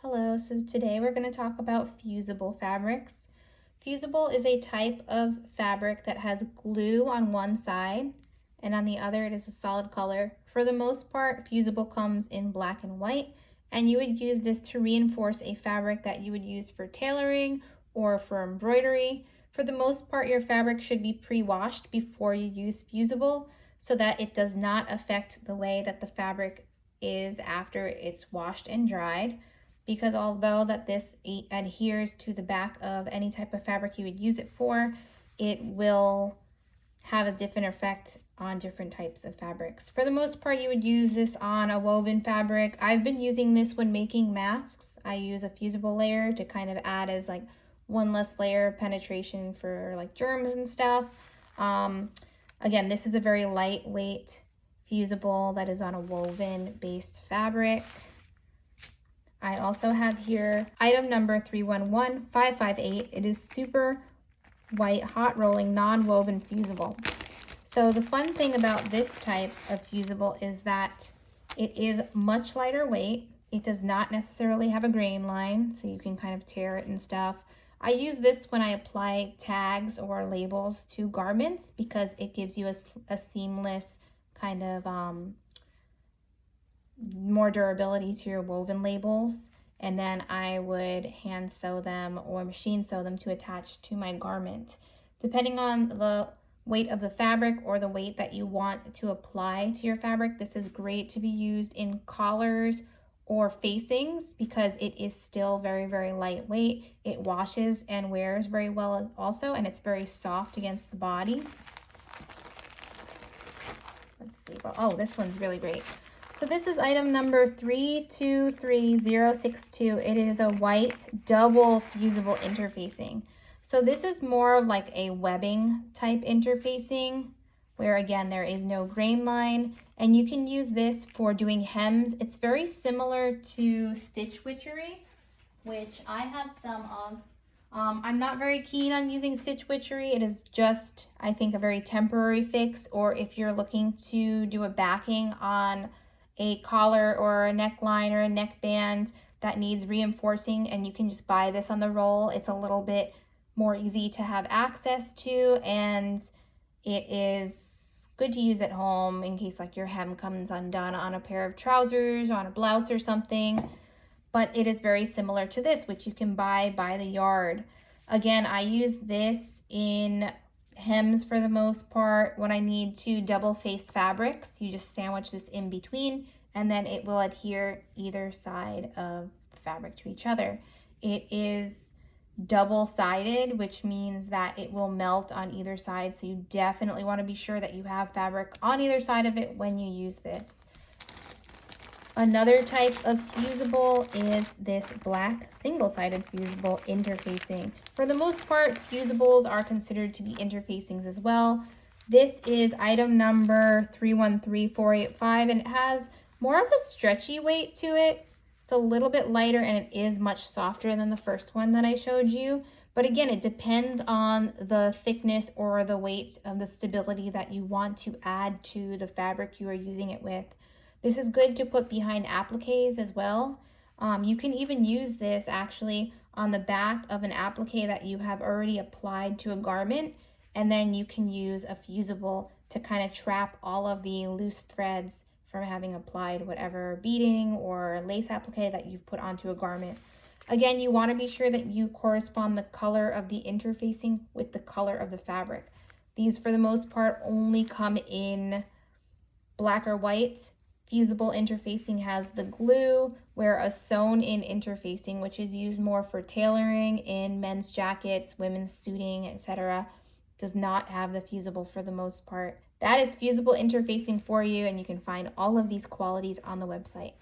Hello, so today we're going to talk about fusible fabrics. Fusible is a type of fabric that has glue on one side and on the other it is a solid color. For the most part, fusible comes in black and white, and you would use this to reinforce a fabric that you would use for tailoring or for embroidery. For the most part, your fabric should be pre-washed before you use fusible so that it does not affect the way that the fabric is after it's washed and dried, because although that this adheres to the back of any type of fabric you would use it for, it will have a different effect on different types of fabrics. For the most part, you would use this on a woven fabric. I've been using this when making masks. I use a fusible layer to kind of add as like one less layer of penetration for like germs and stuff. Again, this is a very lightweight fusible that is on a woven based fabric. I also have here item number 311558. It is super white, hot rolling, non-woven fusible. So the fun thing about this type of fusible is that it is much lighter weight. It does not necessarily have a grain line, so you can kind of tear it and stuff. I use this when I apply tags or labels to garments because it gives you a seamless kind of more durability to your woven labels, and then I would hand sew them or machine sew them to attach to my garment. Depending on the weight of the fabric or the weight that you want to apply to your fabric, this is great to be used in collars or facings because it is still very, very lightweight. It washes and wears very well also, and it's very soft against the body. Let's see. Oh, this one's really great. So this is item number 323062. It is a white double fusible interfacing. So this is more of like a webbing type interfacing where again there is no grain line, and you can use this for doing hems. It's very similar to stitch witchery, which I have some of. I'm not very keen on using stitch witchery. It is just, I think, a very temporary fix, or if you're looking to do a backing on a collar or a neckline or a neckband that needs reinforcing, and you can just buy this on the roll. It's a little bit more easy to have access to, and it is good to use at home in case like your hem comes undone on a pair of trousers or on a blouse or something. But it is very similar to this, which you can buy by the yard. Again, I use this in hems for the most part. When I need to double face fabrics, you just sandwich this in between and then it will adhere either side of the fabric to each other. It is double-sided, which means that it will melt on either side, so you definitely want to be sure that you have fabric on either side of it when you use this. Another type of fusible is this black single-sided fusible interfacing. For the most part, fusibles are considered to be interfacings as well. This is item number 313485, and it has more of a stretchy weight to it. It's a little bit lighter and it is much softer than the first one that I showed you. But again, it depends on the thickness or the weight of the stability that you want to add to the fabric you are using it with. This is good to put behind appliques as well. You can even use this actually on the back of an applique that you have already applied to a garment, and then you can use a fusible to kind of trap all of the loose threads from having applied whatever beading or lace applique that you've put onto a garment. Again, you want to be sure that you correspond the color of the interfacing with the color of the fabric. These, for the most part, only come in black or white. Fusible interfacing has the glue, where a sewn-in interfacing, which is used more for tailoring in men's jackets, women's suiting, etc., does not have the fusible for the most part. That is fusible interfacing for you, and you can find all of these qualities on the website.